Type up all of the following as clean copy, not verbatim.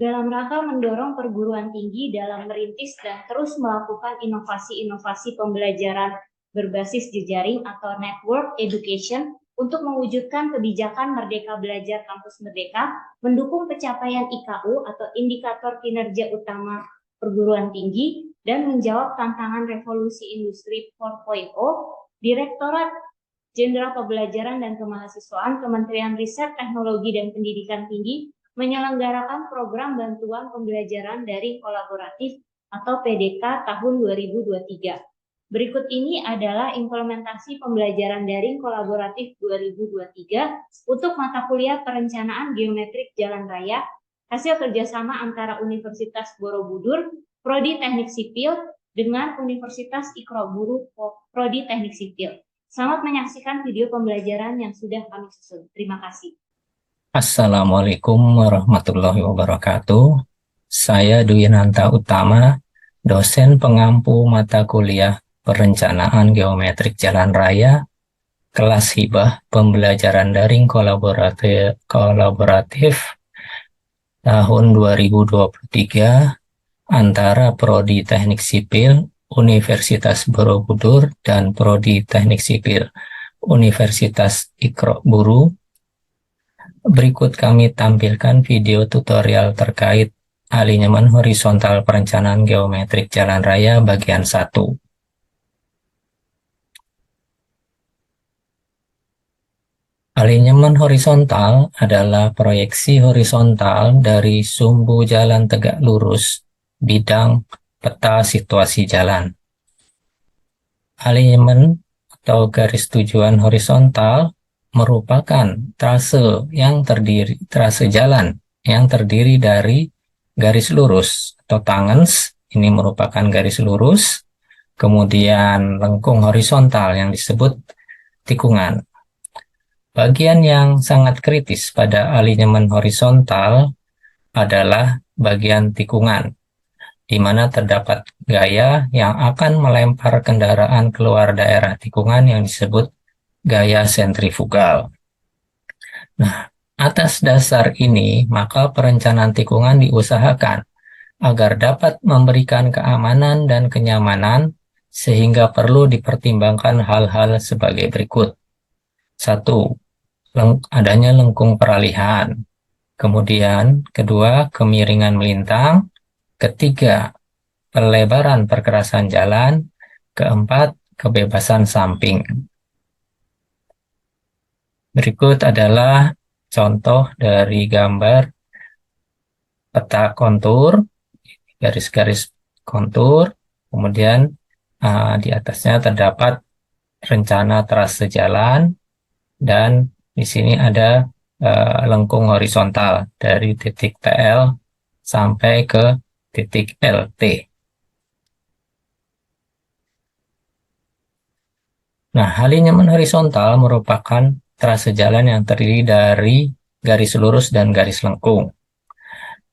dalam rangka mendorong perguruan tinggi dalam merintis dan terus melakukan inovasi-inovasi pembelajaran berbasis jejaring atau network education untuk mewujudkan kebijakan Merdeka Belajar Kampus Merdeka, mendukung pencapaian IKU atau indikator kinerja utama perguruan tinggi, dan menjawab tantangan revolusi industri 4.0, Direktorat Jenderal Pembelajaran dan Kemahasiswaan Kementerian Riset, Teknologi, dan Pendidikan Tinggi menyelenggarakan program bantuan pembelajaran daring kolaboratif atau PDK tahun 2023. Berikut ini adalah implementasi pembelajaran daring kolaboratif 2023 untuk mata kuliah perencanaan geometrik jalan raya, hasil kerjasama antara Universitas Borobudur, Prodi Teknik Sipil, dengan Universitas Ikroburu, Prodi Teknik Sipil. Selamat menyaksikan video pembelajaran yang sudah kami susun. Terima kasih. Assalamualaikum warahmatullahi wabarakatuh. Saya Dwinanta Utama, dosen pengampu mata kuliah Perencanaan Geometrik Jalan Raya, kelas hibah pembelajaran daring kolaboratif tahun 2023 antara Prodi Teknik Sipil Universitas Borobudur dan Prodi Teknik Sipil Universitas Ikroburu. Berikut kami tampilkan video tutorial terkait alinyemen horizontal perencanaan geometrik jalan raya bagian 1. Alinyemen horizontal adalah proyeksi horizontal dari sumbu jalan tegak lurus bidang peta situasi jalan. Alinyemen atau garis tujuan horizontal merupakan trase jalan yang terdiri dari garis lurus atau tangents, ini merupakan garis lurus, kemudian lengkung horizontal yang disebut tikungan. Bagian yang sangat kritis pada alinyemen horizontal adalah bagian tikungan, di mana terdapat gaya yang akan melempar kendaraan keluar daerah tikungan yang disebut gaya sentrifugal. Nah, atas dasar ini, maka perencanaan tikungan diusahakan agar dapat memberikan keamanan dan kenyamanan, sehingga perlu dipertimbangkan hal-hal sebagai berikut. 1. Adanya lengkung peralihan. Kemudian, kedua, kemiringan melintang. Ketiga, pelebaran perkerasan jalan. Keempat, kebebasan samping. Berikut adalah contoh dari gambar peta kontur, garis-garis kontur, kemudian di atasnya terdapat rencana trase jalan, dan di sini ada lengkung horizontal dari titik TL sampai ke titik LT. Nah, alinyemen horizontal merupakan trase jalan yang terdiri dari garis lurus dan garis lengkung.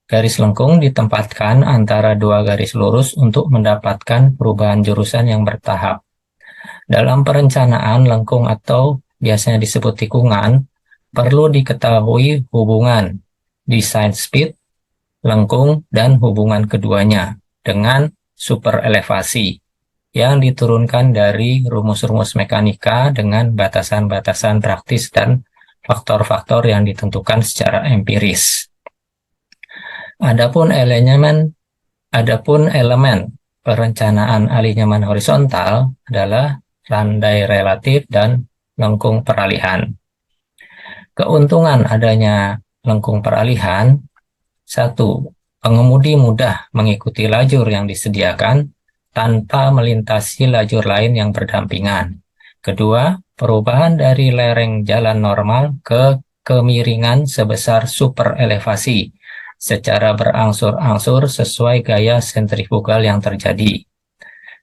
Garis lengkung ditempatkan antara dua garis lurus untuk mendapatkan perubahan jurusan yang bertahap. Dalam perencanaan lengkung atau biasanya disebut tikungan, perlu diketahui hubungan design speed, lengkung, dan hubungan keduanya dengan super elevasi yang diturunkan dari rumus-rumus mekanika dengan batasan-batasan praktis dan faktor-faktor yang ditentukan secara empiris. Adapun elemen perencanaan alinyemen horizontal adalah landai relatif dan lengkung peralihan. Keuntungan adanya lengkung peralihan: 1. Pengemudi mudah mengikuti lajur yang disediakan tanpa melintasi lajur lain yang berdampingan. Kedua, perubahan dari lereng jalan normal ke kemiringan sebesar super elevasi secara berangsur-angsur sesuai gaya sentrifugal yang terjadi.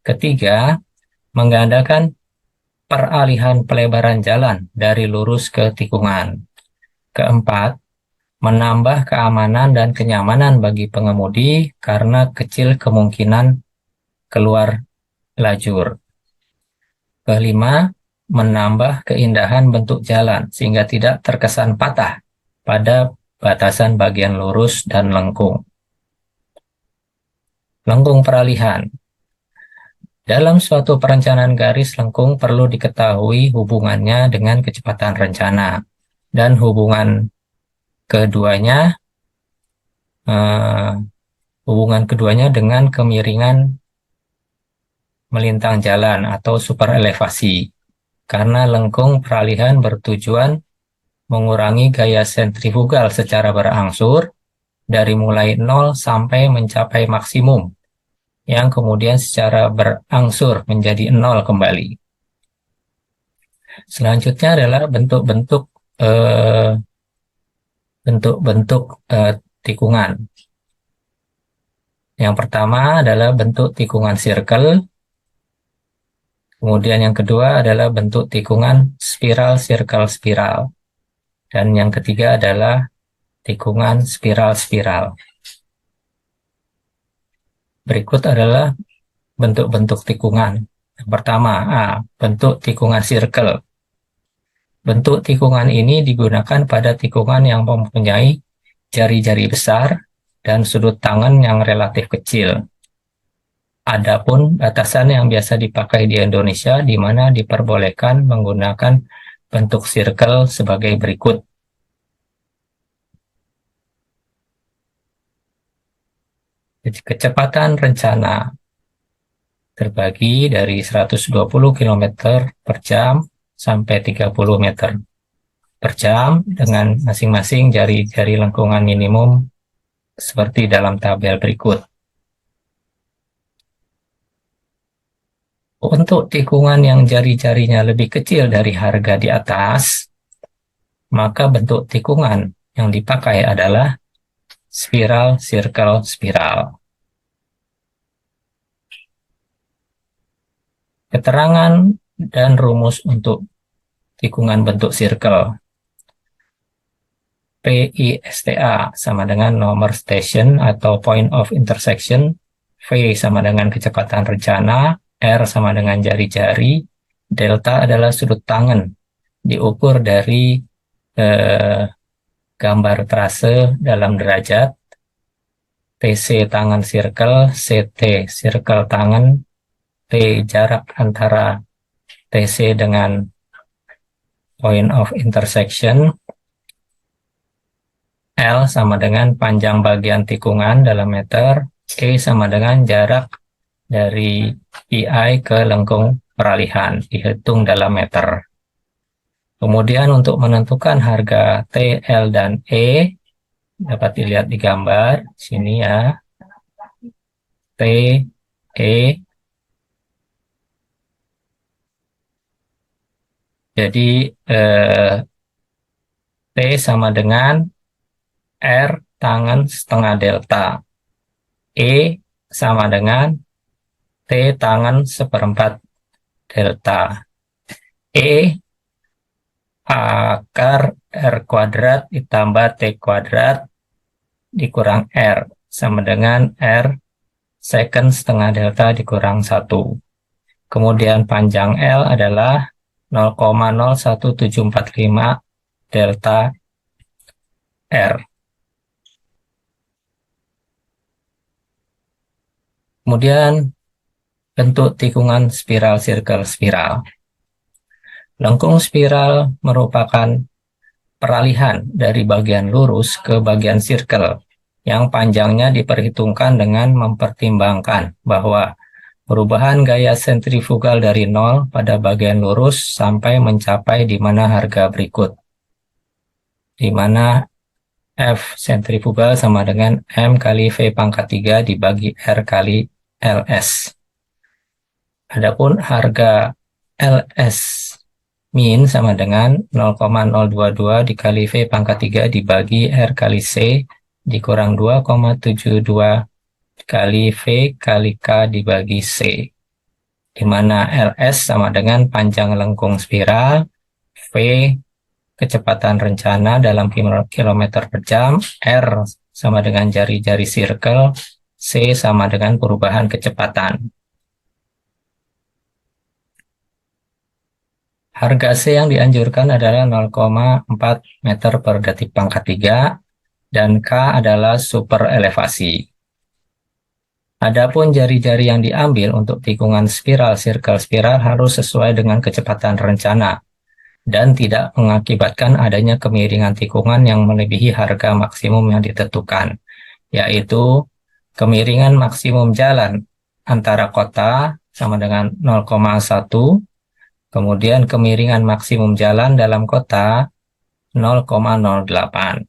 Ketiga, menggandakan peralihan pelebaran jalan dari lurus ke tikungan. Keempat, menambah keamanan dan kenyamanan bagi pengemudi karena kecil kemungkinan keluar lajur. Kelima, menambah keindahan bentuk jalan sehingga tidak terkesan patah pada batasan bagian lurus dan lengkung. Lengkung peralihan. Dalam suatu perencanaan garis lengkung perlu diketahui hubungannya dengan kecepatan rencana dan keduanya hubungan keduanya dengan kemiringan melintang jalan atau superelevasi. Karena lengkung peralihan bertujuan mengurangi gaya sentrifugal secara berangsur dari mulai 0 sampai mencapai maksimum, yang kemudian secara berangsur menjadi 0 kembali. Selanjutnya adalah bentuk-bentuk tikungan. Yang pertama adalah bentuk tikungan circle, kemudian yang kedua adalah bentuk tikungan spiral, circle, spiral, dan yang ketiga adalah tikungan spiral-spiral. Berikut adalah bentuk-bentuk tikungan. Yang pertama, bentuk tikungan circle. Bentuk tikungan ini digunakan pada tikungan yang mempunyai jari-jari besar dan sudut tangan yang relatif kecil. Adapun batasan yang biasa dipakai di Indonesia, di mana diperbolehkan menggunakan bentuk circle sebagai berikut. Jadi, kecepatan rencana terbagi dari 120 km per jam sampai 30 meter per jam dengan masing-masing jari-jari lengkungan minimum seperti dalam tabel berikut. Untuk tikungan yang jari-jarinya lebih kecil dari harga di atas, maka bentuk tikungan yang dipakai adalah spiral, circle, spiral. Keterangan dan rumus untuk tikungan bentuk circle. PISTA sama dengan nomor station atau point of intersection, V sama dengan kecepatan rencana, R sama dengan jari-jari, delta adalah sudut tangan diukur dari gambar trase dalam derajat, TC tangan circle, CT circle tangan, T jarak antara TC dengan point of intersection, L sama dengan panjang bagian tikungan dalam meter, E sama dengan jarak dari PI ke lengkung peralihan, dihitung dalam meter. Kemudian untuk menentukan harga T, L, dan E, dapat dilihat di gambar, sini ya, T, E. Jadi T sama dengan R tangan setengah delta. E sama dengan T tangan seperempat delta. E akar R kuadrat ditambah T kuadrat dikurang R sama dengan R secant setengah delta dikurang 1. Kemudian panjang L adalah 0,01745 delta R. Kemudian bentuk tikungan spiral, circle, spiral. Lengkung spiral merupakan peralihan dari bagian lurus ke bagian circle yang panjangnya diperhitungkan dengan mempertimbangkan bahwa perubahan gaya sentrifugal dari 0 pada bagian lurus sampai mencapai di mana harga berikut, di mana F sentrifugal sama dengan M kali V pangkat 3 dibagi R kali LS. Adapun harga LS min sama dengan 0,022 dikali V pangkat 3 dibagi R kali C dikurang 2,72 kali V kali K dibagi C, di mana LS sama dengan panjang lengkung spiral, V kecepatan rencana dalam kilometer per jam, R sama dengan jari-jari circle, C sama dengan perubahan kecepatan. Harga C yang dianjurkan adalah 0,4 meter per detik pangkat 3 dan K adalah super elevasi. Adapun jari-jari yang diambil untuk tikungan spiral circle spiral harus sesuai dengan kecepatan rencana dan tidak mengakibatkan adanya kemiringan tikungan yang melebihi harga maksimum yang ditentukan, yaitu kemiringan maksimum jalan antara kota sama dengan 0,1, kemudian kemiringan maksimum jalan dalam kota 0,08.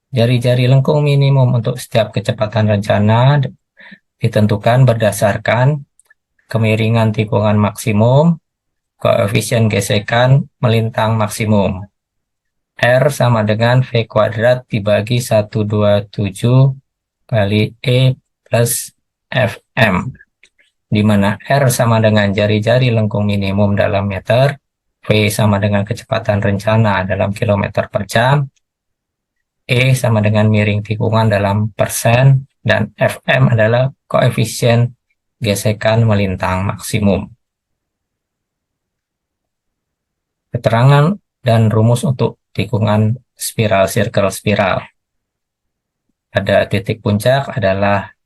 Jari-jari lengkung minimum untuk setiap kecepatan rencana ditentukan berdasarkan kemiringan tikungan maksimum, koefisien gesekan melintang maksimum. R sama dengan V kuadrat dibagi 127 kali E plus Fm, di mana R sama dengan jari-jari lengkung minimum dalam meter, V sama dengan kecepatan rencana dalam kilometer per jam, E sama dengan miring tikungan dalam persen, dan Fm adalah koefisien gesekan melintang maksimum. Keterangan dan rumus untuk tikungan spiral circle spiral. Pada titik puncak adalah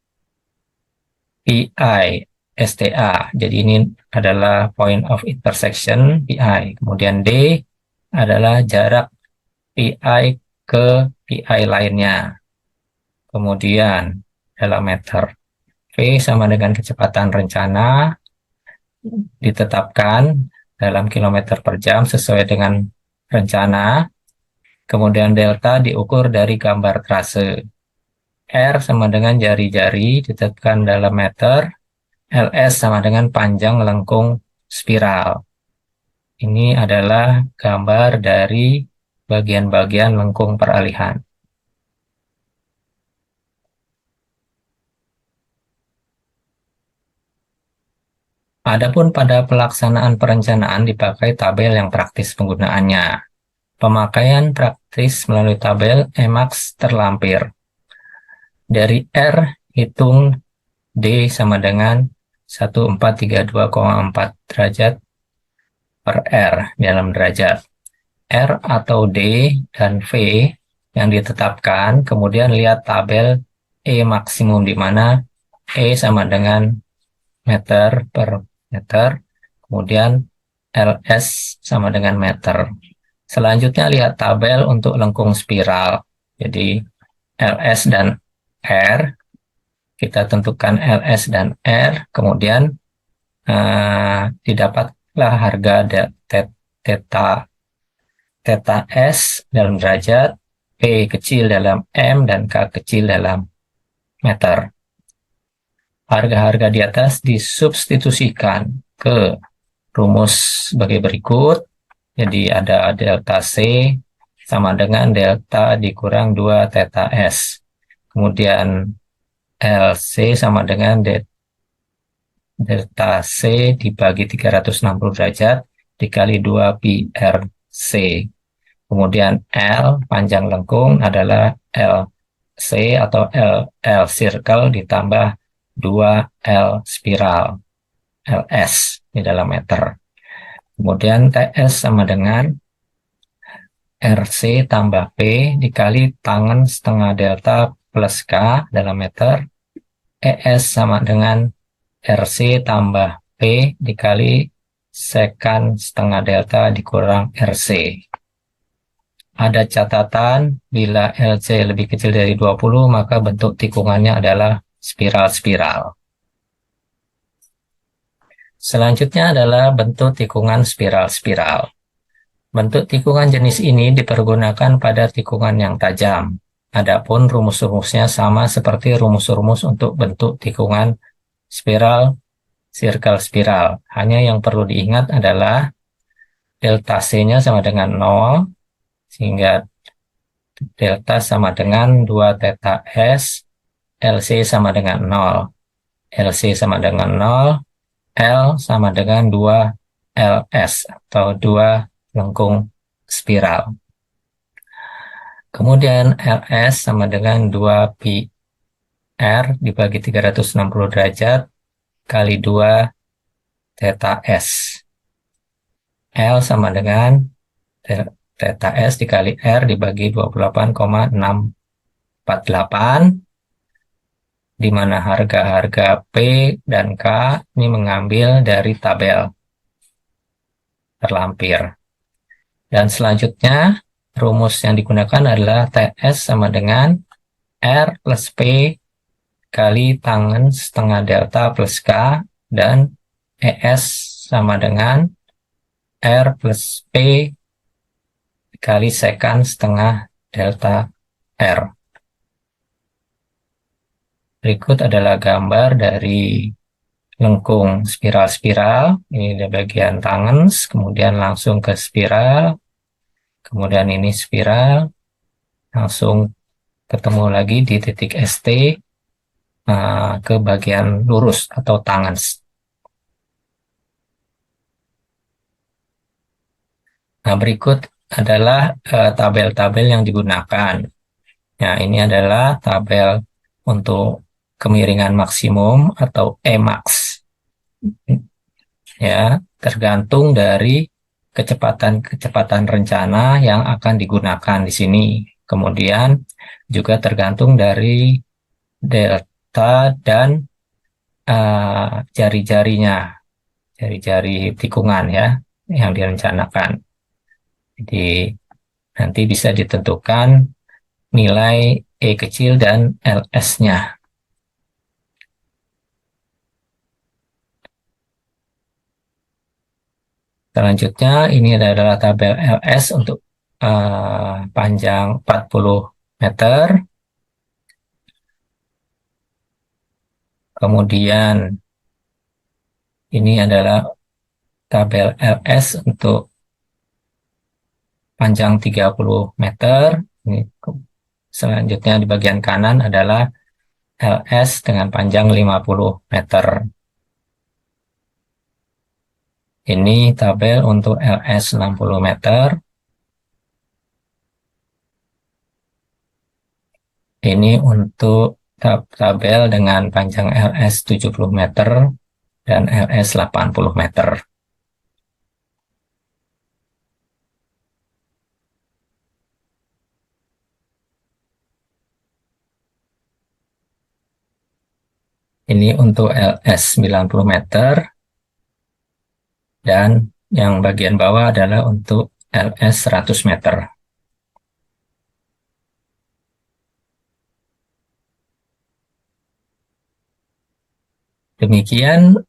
PI STA. Jadi ini adalah point of intersection PI. Kemudian D adalah jarak PI ke PI lainnya. Kemudian dalam meter. V sama dengan kecepatan rencana ditetapkan dalam kilometer per jam sesuai dengan rencana. Kemudian delta diukur dari gambar trase. R sama dengan jari-jari ditetapkan dalam meter. LS sama dengan panjang lengkung spiral. Ini adalah gambar dari bagian-bagian lengkung peralihan. Adapun pada pelaksanaan perencanaan dipakai tabel yang praktis penggunaannya. Pemakaian praktis melalui tabel Emax terlampir. Dari R, hitung D sama dengan 1432,4 derajat per R dalam derajat. R atau D dan V yang ditetapkan, kemudian lihat tabel E maksimum di mana E sama dengan meter per meter, kemudian LS sama dengan meter. Selanjutnya lihat tabel untuk lengkung spiral. Jadi LS dan R, kita tentukan LS dan R, kemudian didapatlah harga theta S dalam derajat, P kecil dalam M, dan K kecil dalam meter. Harga-harga di atas disubstitusikan ke rumus sebagai berikut. Jadi ada delta C sama dengan delta dikurang 2 theta S. Kemudian LC sama dengan delta C dibagi 360 derajat dikali 2 pi RC. Kemudian L panjang lengkung adalah LC atau L circle ditambah 2L spiral LS di dalam meter. Kemudian TS sama dengan RC tambah P dikali tangen setengah delta plus K dalam meter. ES sama dengan RC tambah P dikali sekan setengah delta dikurang RC. Ada catatan, bila LC lebih kecil dari 20, maka bentuk tikungannya adalah spiral-spiral. Selanjutnya adalah bentuk tikungan spiral-spiral. Bentuk tikungan jenis ini dipergunakan pada tikungan yang tajam. Adapun rumus-rumusnya sama seperti rumus-rumus untuk bentuk tikungan spiral, circle spiral. Hanya yang perlu diingat adalah delta C-nya sama dengan 0, sehingga delta sama dengan 2 theta S, LC sama dengan 0. LC sama dengan 0, L sama dengan 2 LS atau 2 lengkung spiral. Kemudian LS sama dengan 2 pi R dibagi 360 derajat kali 2 theta S. L sama dengan theta S dikali R dibagi 28,648 di mana harga-harga P dan K ini mengambil dari tabel terlampir. Dan selanjutnya, rumus yang digunakan adalah TS sama dengan R plus P kali tangen setengah delta plus K, dan ES sama dengan R plus P kali sekan setengah delta R. Berikut adalah gambar dari lengkung spiral-spiral. Ini di bagian tangen, kemudian langsung ke spiral, kemudian ini spiral, langsung ketemu lagi di titik ST ke bagian lurus atau tangen. Nah, berikut adalah tabel-tabel yang digunakan. Nah, ini adalah tabel untuk kemiringan maksimum atau Emax. Ya, tergantung dari kecepatan rencana yang akan digunakan di sini. Kemudian juga tergantung dari delta dan jari-jarinya, jari-jari tikungan ya yang direncanakan. Jadi nanti bisa ditentukan nilai E kecil dan LS-nya. Selanjutnya ini adalah tabel LS untuk panjang 40 meter. Kemudian ini adalah tabel LS untuk panjang 30 meter. Ini selanjutnya di bagian kanan adalah LS dengan panjang 50 meter. Ini tabel untuk LS 60 meter. Ini untuk tabel dengan panjang LS 70 meter dan LS 80 meter. Ini untuk LS 90 meter dan yang bagian bawah adalah untuk LS 100 meter. Demikian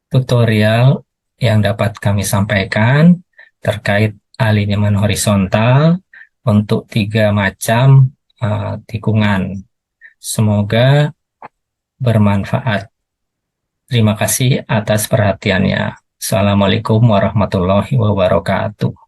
tutorial yang dapat kami sampaikan terkait alignment horizontal untuk 3 macam tikungan. Semoga bermanfaat. Terima kasih atas perhatiannya. Assalamualaikum warahmatullahi wabarakatuh.